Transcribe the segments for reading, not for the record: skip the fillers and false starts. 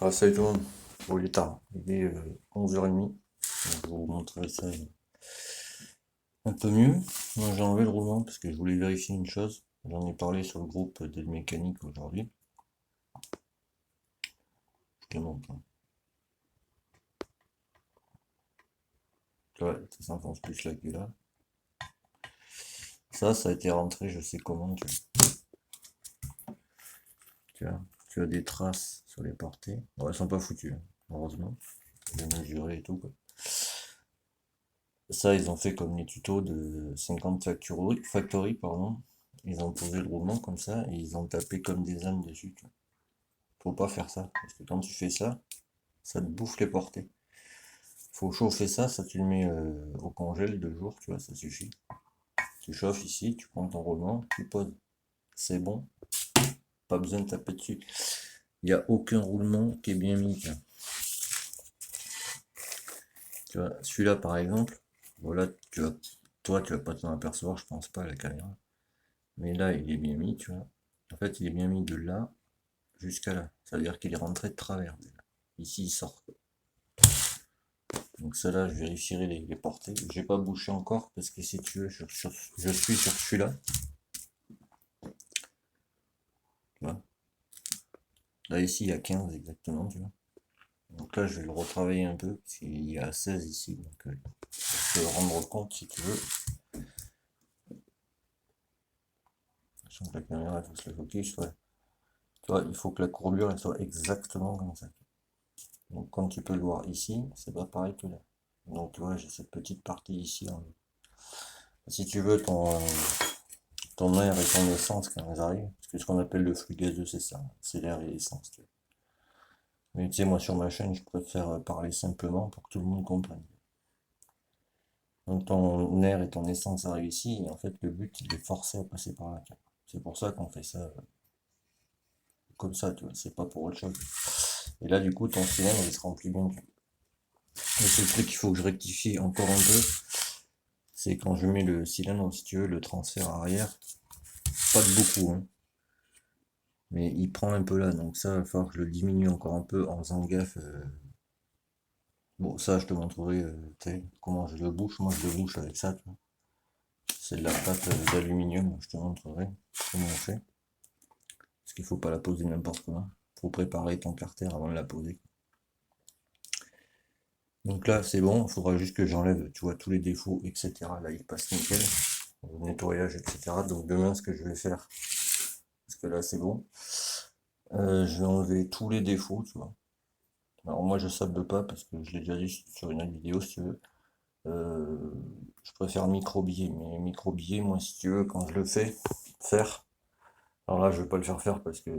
Ah, salut tout le monde. Bon, il est tard. Il est 11h30. Donc, je vais vous montrer ça un peu mieux. Moi, j'ai enlevé le roulement parce que je voulais vérifier une chose. J'en ai parlé sur le groupe des mécaniques aujourd'hui. Je te montre, hein. Tu vois, ça s'enfonce plus là que là. Ça a été rentré, je sais comment. Tu as des traces sur les portées. Bon, elles sont pas foutues, hein, heureusement. J'ai mesuré et tout, quoi. Ça, ils ont fait comme les tutos de 50 Factory, pardon. Ils ont posé le roulement comme ça et ils ont tapé comme des ânes dessus, tu vois. Faut pas faire ça, parce que quand tu fais ça, ça te bouffe les portées. Faut chauffer ça, ça tu le mets au congèle 2 jours, tu vois, ça suffit. Tu chauffes ici, tu prends ton roulement, tu poses. C'est bon, pas besoin de taper dessus. Il n'y a aucun roulement qui est bien mis, tiens. Tu vois, celui-là par exemple, voilà, toi tu vas pas t'en apercevoir, je pense pas à la caméra. Mais là, il est bien mis, tu vois. En fait, il est bien mis de là jusqu'à là. Ça veut dire qu'il est rentré de travers. Ici, il sort. Donc celle-là, je vérifierai les portées. J'ai pas bouché encore parce que si tu veux, je suis sur celui-là. Tu vois. Là, ici, il y a 15 exactement, tu vois. Donc là, je vais le retravailler un peu parce qu'il y a 16 ici. Donc, je peux rendre compte si tu veux. Sachant que la caméra, il faut se la focus. Ouais. Tu vois, il faut que la courbure elle soit exactement comme ça. Donc, comme tu peux le voir ici, c'est pas pareil que là. Donc, tu vois, j'ai cette petite partie ici. Si tu veux, ton air et ton essence quand ils arrivent, parce que ce qu'on appelle le flux gazeux, c'est ça. C'est l'air et l'essence. Tu vois. Mais tu sais, moi, sur ma chaîne, je préfère parler simplement pour que tout le monde comprenne. Donc, ton air et ton essence arrivent ici, et en fait, le but, il est forcé à passer par là. C'est pour ça qu'on fait ça comme ça, tu vois. C'est pas pour autre chose. Et là, du coup, ton cylindre, il se remplit bien. Le seul truc qu'il faut que je rectifie encore un peu, c'est quand je mets le cylindre, si tu veux, le transfert arrière, pas de beaucoup, hein, mais il prend un peu là, donc ça, il va falloir que je le diminue encore un peu en faisant gaffe. Bon, ça, je te montrerai comment je le bouche. Moi, je le bouche avec ça, tu vois. C'est de la pâte d'aluminium, je te montrerai comment on fait. Parce qu'il faut pas la poser n'importe comment. Faut préparer ton carter avant de la poser. Donc là, c'est bon, il faudra juste que j'enlève, tu vois, tous les défauts, etc. Là, il passe nickel. Nettoyage, etc. Donc demain, ce que je vais faire, parce que là, c'est bon, je vais enlever tous les défauts, tu vois. Alors moi, je sable pas, parce que je l'ai déjà dit sur une autre vidéo, si tu veux. Je préfère micro-biller, mais micro-biller, moi, si tu veux, quand je le fais faire, alors là, je vais pas le faire parce que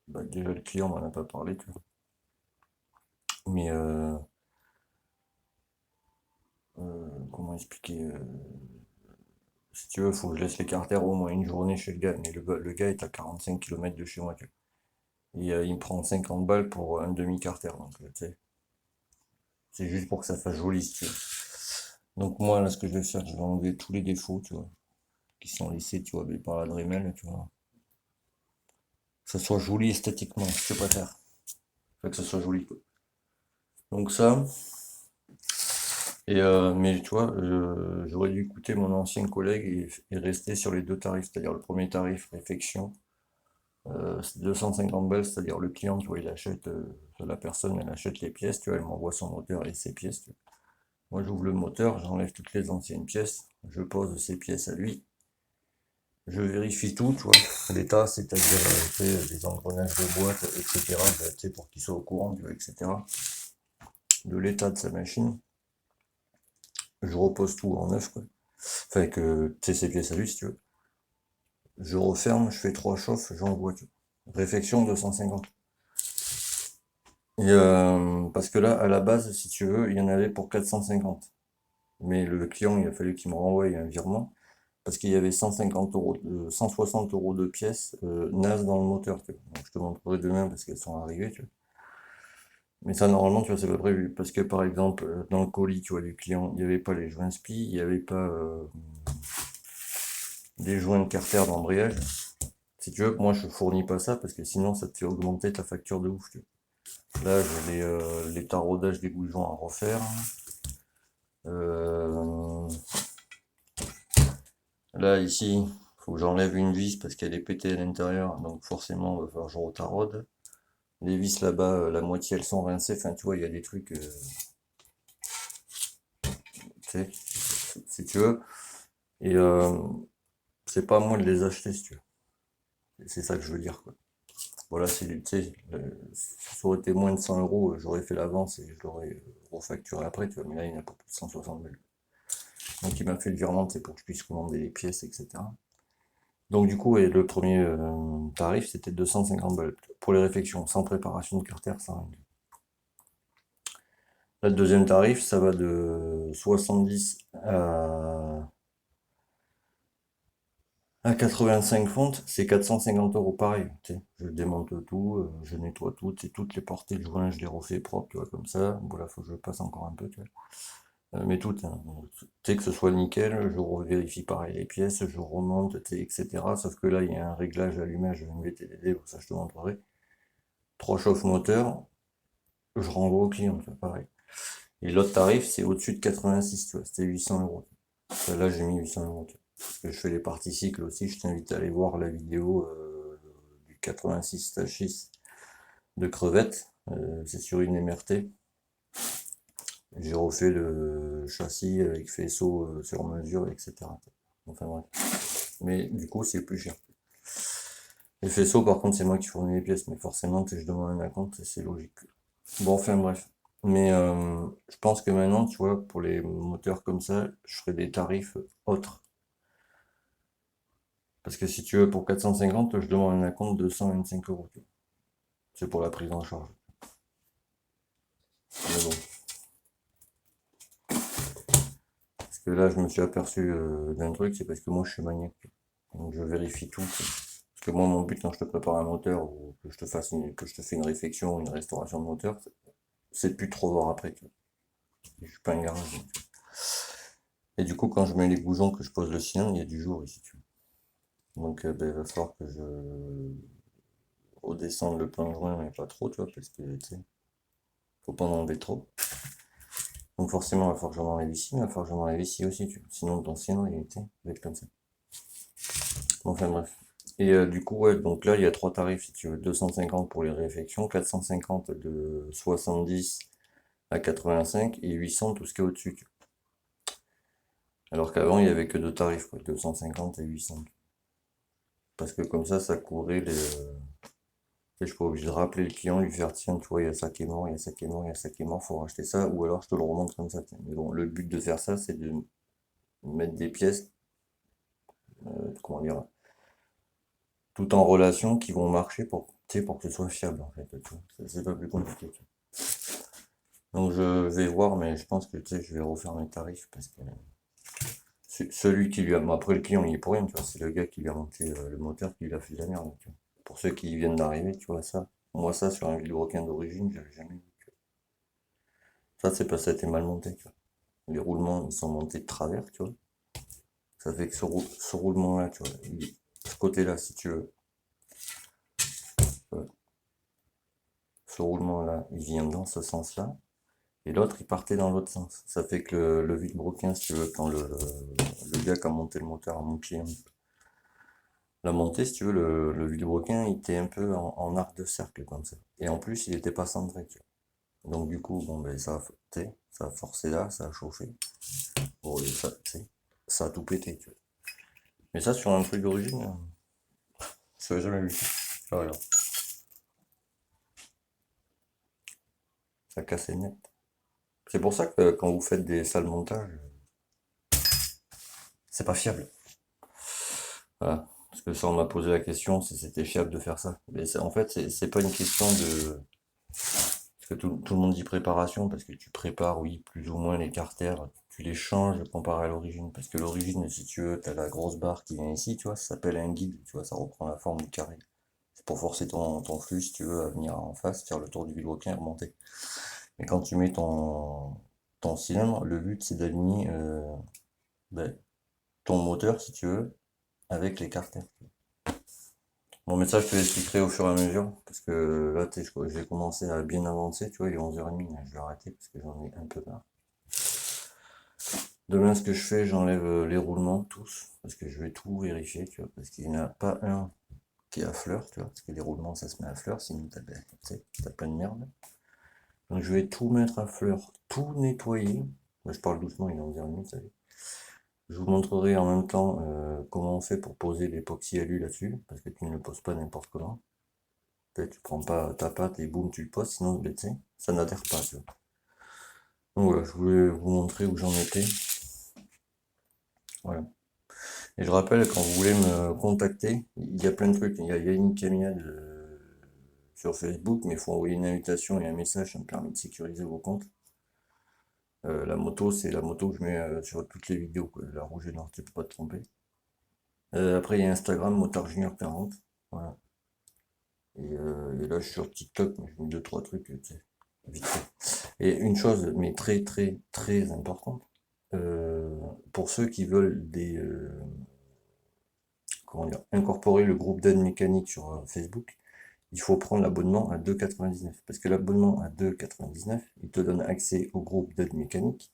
bah, déjà le client m'en a pas parlé, tu vois. Mais comment expliquer si tu veux, faut que je laisse les carters au moins une journée chez le gars, mais le gars est à 45 km de chez moi, tu vois. Et il me prend 50 balles pour un demi-carter, donc tu sais, c'est juste pour que ça fasse joli, si tu veux. Donc moi, là, ce que je vais faire, je vais enlever tous les défauts, tu vois, qui sont laissés, tu vois, par la Dremel, tu vois. Que ça soit joli esthétiquement, si tu préfères. Faut que ça soit joli, quoi. Donc ça, et mais tu vois, j'aurais dû écouter mon ancien collègue et rester sur les deux tarifs, c'est-à-dire le premier tarif, réfection, c'est 250 balles, c'est-à-dire le client, tu vois, il achète, la personne, elle achète les pièces, tu vois, elle m'envoie son moteur et ses pièces, tu vois. Moi, j'ouvre le moteur, j'enlève toutes les anciennes pièces, je pose ses pièces à lui, je vérifie tout, tu vois, l'état, c'est-à-dire les engrenages de boîte, etc., bah, tu sais, pour qu'il soit au courant, tu vois, etc., de l'état de sa machine. Je repose tout en neuf, quoi. Enfin, que tu sais, ses pièces à lui, si tu veux. Je referme, je fais 3 chauffes, j'envoie, tu vois. Réfection 250. Et parce que là, à la base, si tu veux, il y en avait pour 450. Mais le client, il a fallu qu'il me renvoie un virement parce qu'il y avait 150 euros, 160 euros de pièces NAS dans le moteur. Tu vois. Donc, je te montrerai demain parce qu'elles sont arrivées. Tu vois. Mais ça, normalement, tu vois, c'est pas prévu. Parce que par exemple, dans le colis, tu vois, du client, il n'y avait pas les joints SPI, il n'y avait pas des joints de carter d'embrayage. Si tu veux, moi je fournis pas ça parce que sinon ça te fait augmenter ta facture de ouf. Tu vois. Là j'ai les taraudages des goujons à refaire. Là ici, faut que j'enlève une vis parce qu'elle est pétée à l'intérieur, donc forcément il va falloir que je retaraude. Les vis là-bas, la moitié elles sont rincées, enfin tu vois, il y a des trucs, tu sais, si tu veux. Et c'est pas à moi de les acheter si tu veux. C'est ça que je veux dire, quoi. Voilà, si tu sais, si ça aurait été moins de 100 euros, j'aurais fait l'avance et je l'aurais refacturé après, tu vois, mais là il n'y en a pas plus de 160 balles. Donc il m'a fait le virement, c'est pour que je puisse commander les pièces, etc. Donc du coup, ouais, le premier tarif, c'était 250 balles pour les réfections, sans préparation de carter, sans rien. Là, le deuxième tarif, ça va de 70 à 85 fontes, c'est 450 euros pareil. Tu sais, je démonte tout, je nettoie tout, tu sais, toutes les portées de joints, je les refais propres, tu vois, comme ça. Voilà, faut que je passe encore un peu, tu vois. Mais toutes, hein. Tu sais, que ce soit nickel, je revérifie pareil les pièces, je remonte, tu sais, etc. Sauf que là, il y a un réglage allumage MVTDD, ça je te montrerai. 3 chauffe moteurs, je renvoie au client, tu vois, pareil. Et l'autre tarif, c'est au-dessus de 86, tu vois, c'était 800 euros. Là, j'ai mis 800 euros, tu vois. Parce que je fais les parties cycles aussi, je t'invite à aller voir la vidéo du 86-6 de crevettes. C'est sur une MRT. J'ai refait le châssis avec faisceau sur mesure, etc. Enfin bref. Mais du coup, c'est plus cher. Les faisceaux, par contre, c'est moi qui fournis les pièces, mais forcément, je demande un acompte, c'est logique. Bon, enfin bref. Mais je pense que maintenant, tu vois, pour les moteurs comme ça, je ferai des tarifs autres. Parce que si tu veux, pour 450, je demande un acompte de 125 euros. C'est pour la prise en charge. Mais bon. Parce que là, je me suis aperçu d'un truc, c'est parce que moi, je suis maniaque. Donc, je vérifie tout. Parce que moi, mon but, quand je te prépare un moteur, ou que je te fasse que je te fais une réflexion, une restauration de moteur, c'est de plus trop voir après. Je suis pas un garage. Et du coup, quand je mets les boujons, que je pose le cylindre, il y a du jour ici. Tu vois. Donc, il va falloir que je redescende le plan de joint, mais pas trop, tu vois, parce que, tu sais, faut pas en enlever trop. Donc forcément, il va falloir que j'en enlève ici, mais il va falloir que j'en enlève ici aussi, tu vois. Sinon ton cylindre, il va être comme ça. Bon, enfin bref. Et du coup, ouais, donc là, il y a 3 tarifs, si tu veux. 250 pour les réfections, 450 de 70 à 85 et 800 tout ce qui est au-dessus. Alors qu'avant, il n'y avait que 2 tarifs, quoi, 250 et 800. Parce que comme ça couvrait les... je suis pas obligé de rappeler le client, lui faire tiens, tu vois, il y a ça qui est mort, il y a ça qui est mort, il y a ça qui est mort, faut racheter ça, ou alors je te le remonte comme ça. Tiens. Mais bon, le but de faire ça, c'est de mettre des pièces, comment dire, tout en relation qui vont marcher pour, pour que ce soit fiable en fait. C'est pas plus compliqué. Donc je vais voir, mais je pense que je vais refaire mes tarifs parce que celui qui lui a. Après le client il est pour rien, tu vois, c'est le gars qui lui a monté le moteur qui lui a fait de la merde. Tu vois. Pour ceux qui viennent d'arriver, tu vois ça. Moi ça sur un vilebrequin d'origine, j'avais jamais vu. Ça c'est parce que ça a été mal monté, tu vois. Les roulements ils sont montés de travers, tu vois. Ça fait que ce roulement là, tu vois, ce côté là si tu veux. Ce roulement là, il vient dans ce sens là. Et l'autre, il partait dans l'autre sens. Ça fait que le vilebrequin, si tu veux, quand le gars qui a monté le moteur à mon client l'a monté, si tu veux, le vilebrequin, il était un peu en arc de cercle, comme ça. Et en plus, il n'était pas centré, tu vois. Donc du coup, bon, ben, ça a forcé là, ça a chauffé. Bon, et ça a tout pété, tu vois. Mais ça, sur un truc d'origine, je l'avais jamais vu. Ah, regarde, ça cassait net. C'est pour ça que quand vous faites des sales montages, c'est pas fiable. Voilà. Parce que ça, on m'a posé la question si c'était fiable de faire ça. Mais en fait, c'est pas une question de. Parce que tout le monde dit préparation, parce que tu prépares, oui, plus ou moins les carters, tu les changes comparé à l'origine. Parce que l'origine, si tu veux, t'as la grosse barre qui vient ici, tu vois, ça s'appelle un guide, tu vois, ça reprend la forme du carré. C'est pour forcer ton flux, si tu veux, à venir en face, faire le tour du vilebrequin et remonter. Mais quand tu mets ton cylindre, le but c'est d'aligner ben, ton moteur, si tu veux, avec les carters. Bon, mais ça, je te l'expliquerai au fur et à mesure, parce que là, tu sais, j'ai commencé à bien avancer, tu vois, il est 11h30, là, je vais arrêter parce que j'en ai un peu marre. Demain, ce que je fais, j'enlève les roulements, tous, parce que je vais tout vérifier, tu vois, parce qu'il n'y en a pas un qui est à fleur, tu vois, parce que les roulements, ça se met à fleur, sinon t'as plein de merde. Donc, je vais tout mettre à fleur, tout nettoyer. Moi, je parle doucement, il est 11h30, ça y est. Je vous montrerai en même temps comment on fait pour poser l'époxy alu là-dessus, parce que tu ne le poses pas n'importe comment. Tu prends pas ta pâte et boum, tu le poses, sinon ben, tu sais, ça n'adhère pas. Tu vois. Donc voilà, je voulais vous montrer où j'en étais. Voilà. Et je rappelle, quand vous voulez me contacter, il y a plein de trucs. Il y a une camionnette sur Facebook, mais il faut envoyer une invitation et un message, ça me permet de sécuriser vos comptes. La moto, c'est la moto que je mets sur toutes les vidéos, quoi. La rouge et noire, tu peux pas te tromper. Après, il y a Instagram, Motard Junior 40. Voilà. Et là, je suis sur TikTok, mais je mets deux, trois trucs, tu sais, vite fait. Et une chose, mais très, très, très importante, pour ceux qui veulent comment dire, incorporer le groupe d'aide mécanique sur Facebook, il faut prendre l'abonnement à 2,99. Parce que l'abonnement à 2,99, il te donne accès au groupe d'aide mécanique.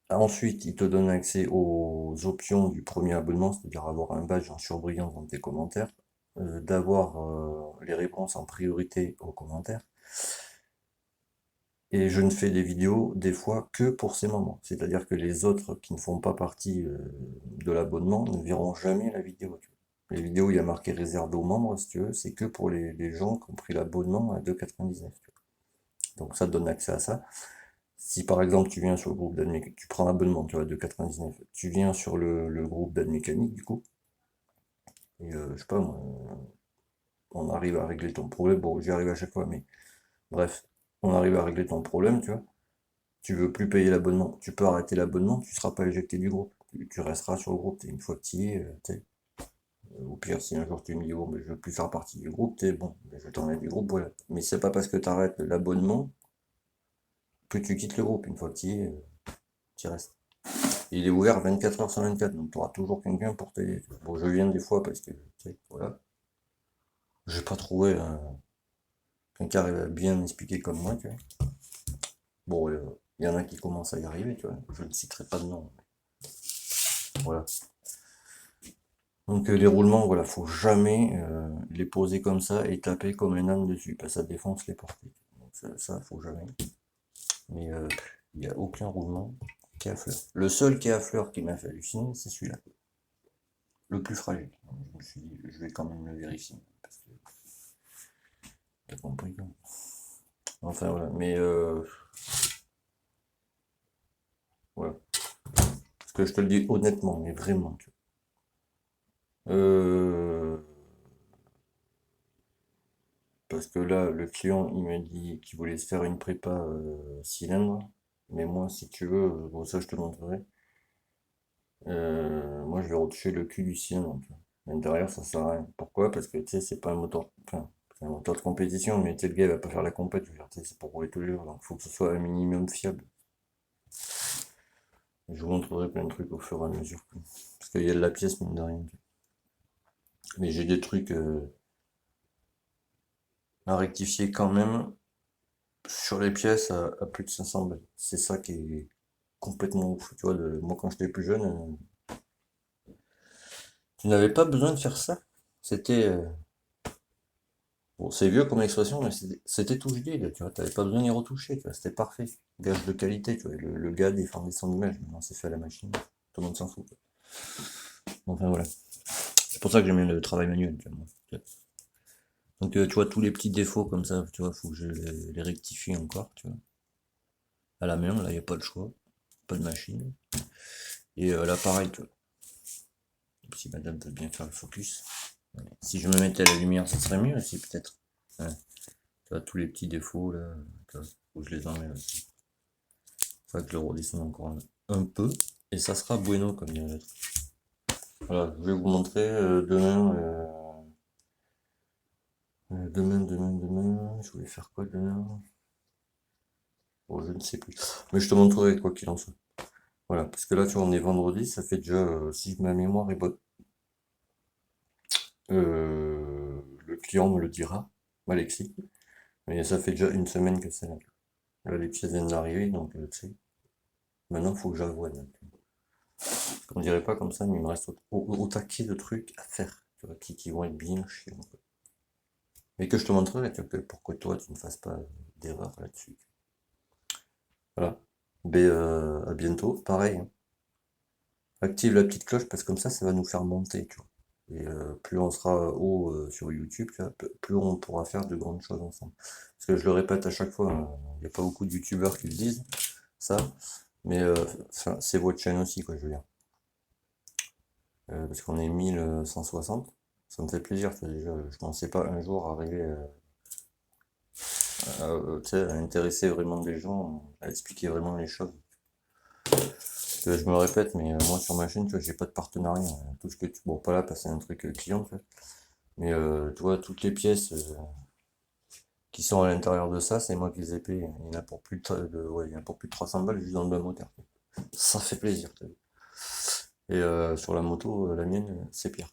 Ensuite, il te donne accès aux options du premier abonnement, c'est-à-dire avoir un badge en surbrillant dans tes commentaires, d'avoir les réponses en priorité aux commentaires. Et je ne fais des vidéos des fois que pour ces moments. C'est-à-dire que les autres qui ne font pas partie de l'abonnement ne verront jamais la vidéo. Tu vois. Les vidéos, il y a marqué réservé aux membres, si tu veux, c'est que pour les gens qui ont pris l'abonnement à 2,99. Donc ça te donne accès à ça. Si par exemple tu viens sur le groupe d'admécanique, tu prends l'abonnement, tu vois, de 99, tu viens sur le groupe d'admécanique du coup, et je sais pas, on arrive à régler ton problème, bon j'y arrive à chaque fois, mais bref, on arrive à régler ton problème, tu vois, tu veux plus payer l'abonnement, tu peux arrêter l'abonnement, tu seras pas éjecté du groupe, tu resteras sur le groupe, une fois que tu y es, tu sais, au pire si un jour tu me dis bon ben, je veux plus faire partie du groupe, t'es bon, ben, je t'enlève du groupe, voilà. Mais c'est pas parce que tu arrêtes l'abonnement que tu quittes le groupe, une fois que tu y es, tu y restes. Il est ouvert 24 heures sur 24, donc tu auras toujours quelqu'un pour t'aider. Bon, je viens des fois parce que, tu sais, voilà. J'ai pas trouvé quelqu'un qui arrive à bien m'expliquer comme moi, tu vois. Bon, il y en a qui commencent à y arriver, tu vois. Je ne citerai pas de nom. Voilà. Donc les roulements, voilà, faut jamais les poser comme ça et taper comme un âne dessus, parce que ça défonce les portées. Donc ça faut jamais. Mais il n'y a aucun roulement qui est à fleur. Le seul qui est à fleur qui m'a fait halluciner, c'est celui-là. Le plus fragile. Je me suis dit, je vais quand même le vérifier. Parce que t'as compris quoi. Enfin voilà, mais voilà. Parce que je te le dis honnêtement, mais vraiment. Tu vois. Parce que là, le client, il m'a dit qu'il voulait se faire une prépa cylindre. Mais moi, si tu veux, bon ça je te montrerai. Moi je vais retoucher le cul du cylindre. Tu vois. Même derrière, ça sert à rien. Pourquoi? Parce que tu sais, c'est pas un moteur. Enfin, c'est un moteur de compétition, mais tu sais, le gars il va pas faire la compète, je veux dire, tu sais, c'est pour rouler tous les jours. Donc il faut que ce soit un minimum fiable. Je vous montrerai plein de trucs au fur et à mesure. Parce qu'il y a de la pièce, mine de rien. Mais j'ai des trucs à rectifier quand même sur les pièces à plus de 500 balles. C'est ça qui est complètement ouf. Tu vois, moi quand j'étais plus jeune, tu n'avais pas besoin de faire ça. C'était. Bon, c'est vieux comme expression, mais c'était tout gelé, là, tu vois. T'avais pas besoin d'y retoucher, tu vois. C'était parfait. Gage de qualité, tu vois. Le gars défendait son image. Maintenant, c'est fait à la machine. Tout le monde s'en fout. Quoi. Enfin, voilà. C'est pour ça que j'aime le travail manuel, tu vois. Moi. Donc, tu vois, tous les petits défauts comme ça, tu vois, faut que je les rectifie encore, tu vois. À la main, là, il n'y a pas le choix. Pas de machine. Et là, pareil, tu vois. Si madame peut bien faire le focus. Si je me mettais à la lumière, ça serait mieux aussi, peut-être. Ouais. Tu vois, tous les petits défauts, là, tu vois, faut que je les enlève aussi. Faut que je le redescende encore un peu. Et ça sera bueno, comme dirait l'autre. Voilà, je vais vous montrer demain. Demain. Je voulais faire quoi demain? Bon, je ne sais plus. Mais je te montrerai quoi qu'il en soit. Voilà, parce que là, tu vois, on est vendredi, ça fait déjà, si ma mémoire est bonne, le client me le dira, Alexis, mais ça fait déjà une semaine que c'est là. Là, les pièces viennent d'arriver, donc tu sais, maintenant, il faut que j'avoue. On dirait pas comme ça, mais il me reste au taquet de trucs à faire, tu vois, qui vont être bien chiants, quoi. Mais que je te montrerai, tu vois, pour que toi, tu ne fasses pas d'erreur là-dessus. Voilà. Ben, à bientôt. Pareil, hein. Active la petite cloche parce que comme ça va nous faire monter, tu vois. Et plus on sera haut sur YouTube, tu vois, plus on pourra faire de grandes choses ensemble. Parce que je le répète à chaque fois, hein, il n'y a pas beaucoup de YouTubeurs qui le disent, ça, mais c'est votre chaîne aussi, quoi, je veux dire. Parce qu'on est 1160, ça me fait plaisir, tu vois, déjà, je pensais pas un jour arriver tu sais, à intéresser vraiment des gens, à expliquer vraiment les choses. Je me répète, mais moi sur ma chaîne, tu vois, j'ai pas de partenariat, hein. Tout ce que tu... Bon, pas là, parce que c'est un truc client, tu vois. Mais tu vois, toutes les pièces qui sont à l'intérieur de ça, c'est moi qui les ai payées. Il y en a pour plus ouais, il y en a pour plus de 300 balles juste dans le bas moteur. Ça fait plaisir, t'as vu. Et sur la moto, la mienne, c'est pire.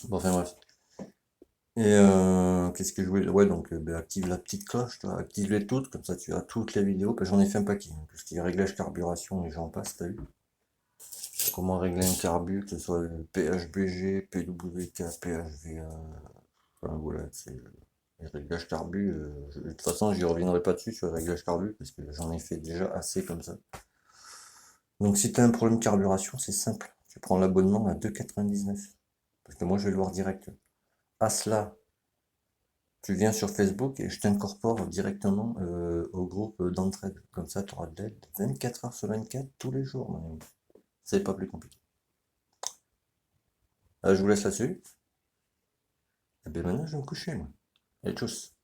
Bon, enfin bref. Et qu'est-ce que je voulais... Ouais, donc ben, active la petite cloche, tu vois, active-les toutes, comme ça tu as toutes les vidéos. Ben, j'en ai fait un paquet, hein, tout ce qui est réglage carburation et j'en passe, t'as vu. Comment régler un carbu, que ce soit le PHBG, PWK, PHVA, enfin voilà, c'est les réglages carbu. De toute façon, j'y reviendrai pas dessus sur les réglages carbu, parce que j'en ai fait déjà assez comme ça. Donc si tu as un problème de carburation, c'est simple. Tu prends l'abonnement à 2,99. Parce que moi, je vais le voir direct. À cela, tu viens sur Facebook et je t'incorpore directement au groupe d'entraide. Comme ça, tu auras de l'aide 24 heures sur 24, tous les jours, mon ami. C'est pas plus compliqué. Je vous laisse là-dessus. Et bien maintenant, je vais me coucher, moi. Et tchuss.